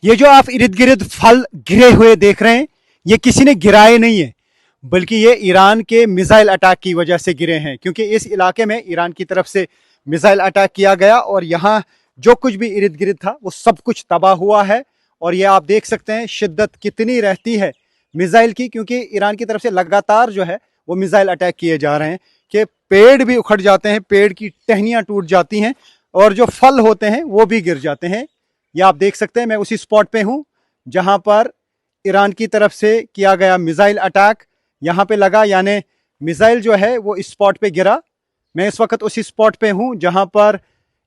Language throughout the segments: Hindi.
ये जो आप इर्द गिर्द फल गिरे हुए देख रहे हैं, ये किसी ने गिराए नहीं है, बल्कि ये ईरान के मिसाइल अटैक की वजह से गिरे हैं। क्योंकि इस इलाके में ईरान की तरफ से मिसाइल अटैक किया गया और यहाँ जो कुछ भी इर्द गिर्द था वो सब कुछ तबाह हुआ है। और ये आप देख सकते हैं शिद्दत कितनी रहती है मिसाइल की, क्योंकि ईरान की तरफ से लगातार जो है वो मिसाइल अटैक किए जा रहे हैं कि पेड़ भी उखड़ जाते हैं, पेड़ की टहनियाँ टूट जाती हैं और जो फल होते हैं वो भी गिर जाते हैं। ये आप देख सकते हैं, मैं उसी स्पॉट पे हूँ जहाँ पर ईरान की तरफ से किया गया मिसाइल अटैक यहाँ पे लगा, यानी मिसाइल जो है वो इस स्पॉट पे गिरा। मैं इस वक्त उसी स्पॉट पे हूँ जहाँ पर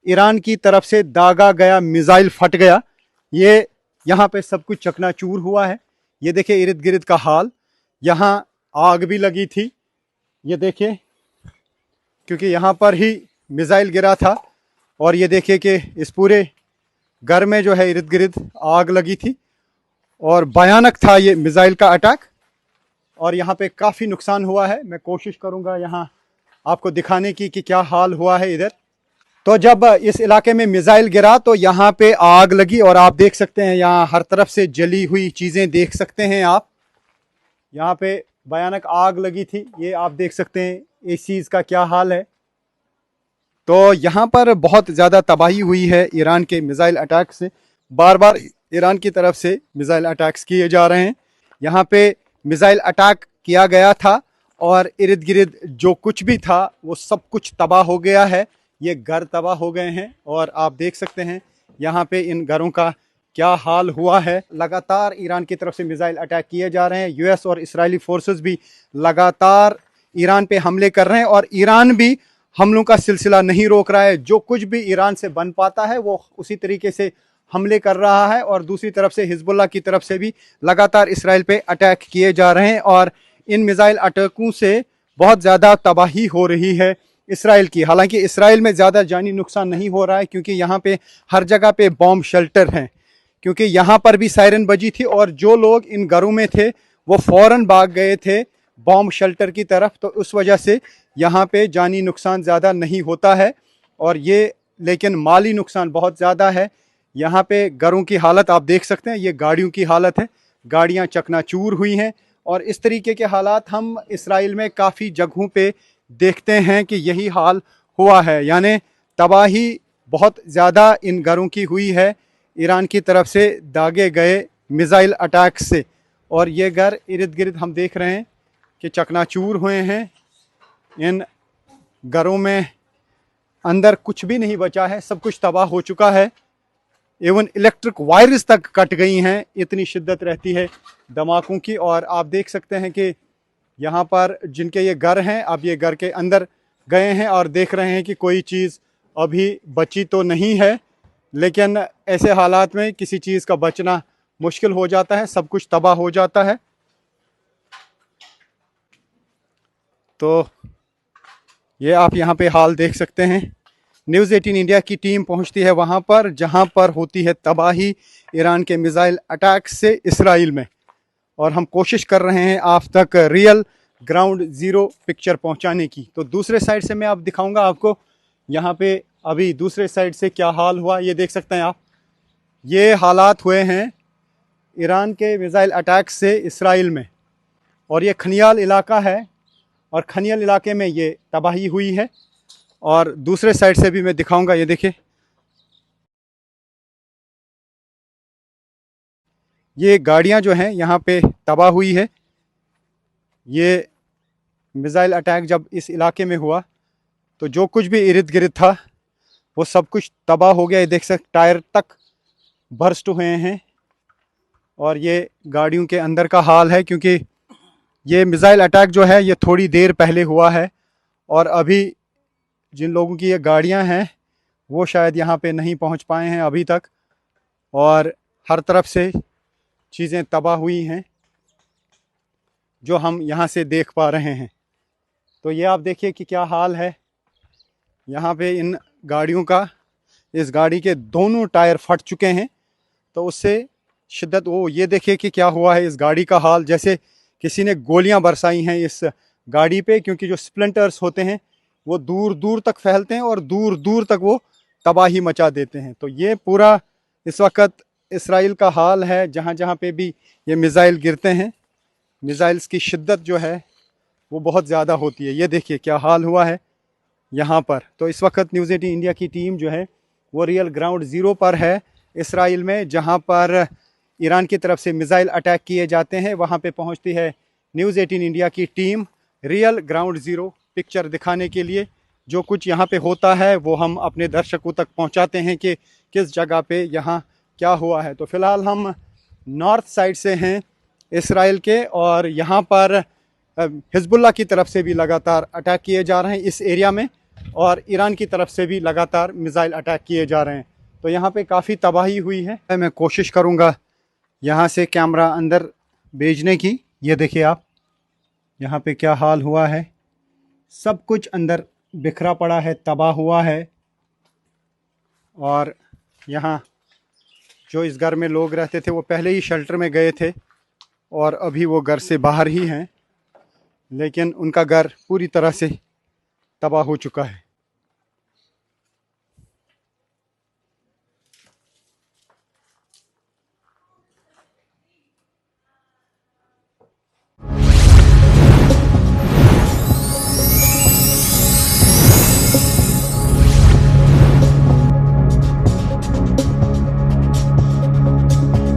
ईरान की तरफ से दागा गया मिसाइल फट गया। ये यहाँ पे सब कुछ चकनाचूर हुआ है। ये देखिए इर्द गिर्द का हाल, यहाँ आग भी लगी थी, ये देखिए, क्योंकि यहाँ पर ही मिसाइल गिरा था। और ये देखिए कि इस पूरे घर में जो है इर्द गिर्द आग लगी थी और भयानक था ये मिसाइल का अटैक। और यहाँ पे काफ़ी नुकसान हुआ है। मैं कोशिश करूँगा यहाँ आपको दिखाने की कि क्या हाल हुआ है इधर। तो जब इस इलाके में मिसाइल गिरा तो यहाँ पे आग लगी और आप देख सकते हैं यहाँ हर तरफ से जली हुई चीज़ें देख सकते हैं आप। यहाँ पे भयानक आग लगी थी, ये आप देख सकते हैं इस चीज़ का क्या हाल है। तो यहाँ पर बहुत ज़्यादा तबाही हुई है ईरान के मिसाइल अटैक से। बार बार ईरान की तरफ से मिसाइल अटैक्स किए जा रहे हैं। यहाँ पे मिसाइल अटैक किया गया था और इर्द गिर्द जो कुछ भी था वो सब कुछ तबाह हो गया है। ये घर तबाह हो गए हैं और आप देख सकते हैं यहाँ पे इन घरों का क्या हाल हुआ है। लगातार ईरान की तरफ से मिसाइल अटैक किए जा रहे हैं। यूएस और इस्राएली फोर्सेस भी लगातार ईरान पे हमले कर रहे हैं और ईरान भी हमलों का सिलसिला नहीं रोक रहा है। जो कुछ भी ईरान से बन पाता है वो उसी तरीके से हमले कर रहा है। और दूसरी तरफ से हिजबुल्लाह की तरफ से भी लगातार इसराइल पे अटैक किए जा रहे हैं और इन मिसाइल अटैकों से बहुत ज़्यादा तबाही हो रही है इसराइल की। हालांकि इसराइल में ज़्यादा जानी नुकसान नहीं हो रहा है क्योंकि यहाँ पे हर जगह पे बॉम्ब शेल्टर हैं। क्योंकि यहाँ पर भी सायरन बजी थी और जो लोग इन घरों में थे वो फ़ौरन भाग गए थे बॉम्ब शेल्टर की तरफ। तो उस वजह से यहाँ पे जानी नुकसान ज़्यादा नहीं होता है और ये लेकिन माली नुकसान बहुत ज़्यादा है। यहाँ पे घरों की हालत आप देख सकते हैं, ये गाड़ियों की हालत है, गाड़ियाँ चकनाचूर हुई हैं। और इस तरीके के हालात हम इसराइल में काफ़ी जगहों पे देखते हैं कि यही हाल हुआ है, यानी तबाही बहुत ज़्यादा इन घरों की हुई है ईरान की तरफ से दागे गए मिसाइल अटैक से। और ये घर इर्द गिर्द हम देख रहे हैं कि चकनाचूर हुए हैं। इन घरों में अंदर कुछ भी नहीं बचा है, सब कुछ तबाह हो चुका है। इवन इलेक्ट्रिक वायर्स तक कट गई हैं, इतनी शिद्दत रहती है धमाकों की। और आप देख सकते हैं कि यहाँ पर जिनके ये घर हैं अब ये घर के अंदर गए हैं और देख रहे हैं कि कोई चीज़ अभी बची तो नहीं है, लेकिन ऐसे हालात में किसी चीज़ का बचना मुश्किल हो जाता है, सब कुछ तबाह हो जाता है। तो ये आप यहाँ पे हाल देख सकते हैं। न्यूज़ 18 इंडिया की टीम पहुँचती है वहाँ पर जहाँ पर होती है तबाही ईरान के मिसाइल अटैक से इसराइल में, और हम कोशिश कर रहे हैं आप तक रियल ग्राउंड ज़ीरो पिक्चर पहुँचाने की। तो दूसरे साइड से मैं आप दिखाऊंगा आपको यहाँ पे अभी दूसरे साइड से क्या हाल हुआ। ये देख सकते हैं आप, ये हालात हुए हैं ईरान के मिसाइल अटैक से इसराइल में। और ये खनियाल इलाका है और खनियाल इलाके में ये तबाही हुई है। और दूसरे साइड से भी मैं दिखाऊंगा, ये देखिए, ये गाड़ियां जो हैं यहाँ पे तबाह हुई है। ये मिसाइल अटैक जब इस इलाके में हुआ तो जो कुछ भी इर्द गिर्द था वो सब कुछ तबाह हो गया। ये देख सकते टायर तक बर्स्ट हुए हैं। और ये गाड़ियों के अंदर का हाल है, क्योंकि ये मिसाइल अटैक जो है ये थोड़ी देर पहले हुआ है और अभी जिन लोगों की ये गाड़ियां हैं वो शायद यहाँ पे नहीं पहुँच पाए हैं अभी तक। और हर तरफ से चीज़ें तबाह हुई हैं जो हम यहाँ से देख पा रहे हैं। तो ये आप देखिए कि क्या हाल है यहाँ पे इन गाड़ियों का। इस गाड़ी के दोनों टायर फट चुके हैं, तो उससे शिद्दत वो ये देखिए कि क्या हुआ है इस गाड़ी का हाल, जैसे किसी ने गोलियां बरसाई हैं इस गाड़ी पे। क्योंकि जो स्प्लिंटर्स होते हैं वो दूर दूर तक फैलते हैं और दूर दूर तक वो तबाही मचा देते हैं। तो ये पूरा इस वक्त इसराइल का हाल है, जहाँ जहाँ पे भी ये मिज़ाइल गिरते हैं, मिज़ाइल्स की शिद्दत जो है वो बहुत ज़्यादा होती है। ये देखिए क्या हाल हुआ है यहाँ पर। तो इस वक्त न्यूज़ 18 इंडिया की टीम जो है वो रियल ग्राउंड ज़ीरो पर है इसराइल में, जहाँ पर ईरान की तरफ से मिज़ाइल अटैक किए जाते हैं। वहाँ पे पहुँचती है न्यूज़ 18 इंडिया की team real ground zero picture दिखाने के लिए। जो कुछ यहाँ पे होता है वो हम अपने दर्शकों तक पहुँचाते हैं कि किस जगह पे यहाँ क्या हुआ है। तो फ़िलहाल हम नॉर्थ साइड से हैं इसराइल के, और यहाँ पर हिजबुल्लाह की तरफ से भी लगातार अटैक किए जा रहे हैं इस एरिया में, और ईरान की तरफ से भी लगातार मिज़ाइल अटैक किए जा रहे हैं। तो यहाँ पे काफ़ी तबाही हुई है। मैं कोशिश करूँगा यहाँ से कैमरा अंदर भेजने की। ये देखिए आप, यहाँ पे क्या हाल हुआ है। सब कुछ अंदर बिखरा पड़ा है, तबाह हुआ है। और यहाँ जो इस घर में लोग रहते थे वो पहले ही शेल्टर में गए थे, और अभी वो घर से बाहर ही हैं, लेकिन उनका घर पूरी तरह से तबाह हो चुका है।